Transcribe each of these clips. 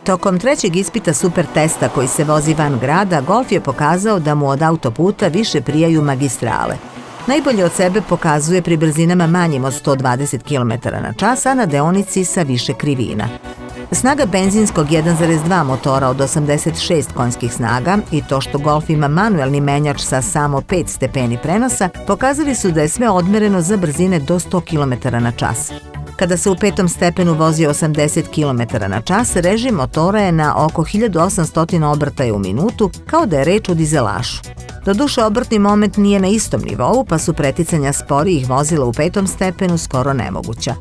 Tokom trećeg ispita super testa koji se vozi van grada, Golf je pokazao da mu od autoputa više prijaju magistrale. Najbolje od sebe pokazuje pri brzinama manjim od 120 km/h, a na deonici sa više krivina. Snaga benzinskog 1.2 motora od 86 konjskih snaga i to što Golf ima manuelni menjač sa samo 5 stepeni prenosa pokazali su da je sve odmereno za brzine do 100 km/h. Kada se u 5. stepenu vozi 80 km/h, režim motora je na oko 1800 obrtaja u minutu, kao da je reč o dizelašu. Doduše, obrtni moment nije na istom nivou, pa su preticanja sporijih vozila u 5. stepenu skoro nemoguća.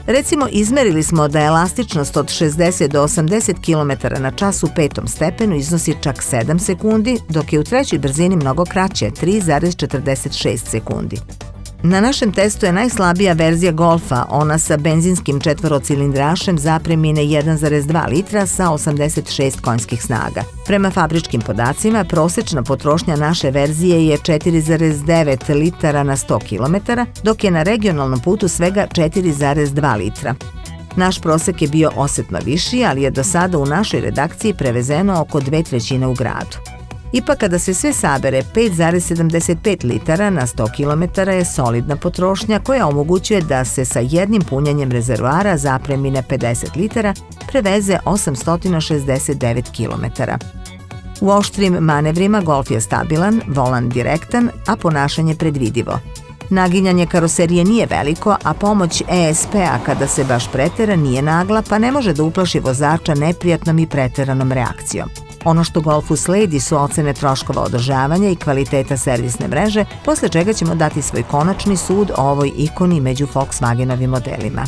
Recimo, izmerili smo da elastičnost od 60 do 80 km/h u 5. stepenu iznosi čak 7 sekundi, dok je u trećoj brzini mnogo kraće, 3,46 sekundi. Na našem testu je najslabija verzija Golfa, ona sa benzinskim četvorocilindrašem zapremine 1,2 litra sa 86 konjskih snaga. Prema fabričkim podacima, prosečna potrošnja naše verzije je 4,9 litara na 100 km, dok je na regionalnom putu svega 4,2 litra. Naš prosek je bio osetno viši, ali je do sada u našoj redakciji prevezeno oko 2/3 u gradu. Ipak, kada se sve sabere, 5,75 litara na 100 km je solidna potrošnja koja omogućuje da se sa jednim punjenjem rezervoara zapremine 50 litara preveze 869 km. U oštrim manevrima Golf je stabilan, volan direktan, a ponašanje predvidivo. Naginjanje karoserije nije veliko, a pomoć ESP-a kada se baš pretera nije nagla, pa ne može da uplaši vozača neprijatnom i preteranom reakcijom. Ono što Golfu sledi su ocene troškova održavanja i kvaliteta servisne mreže, posle čega ćemo dati svoj konačni sud o ovoj ikoni među Volkswagenovim modelima.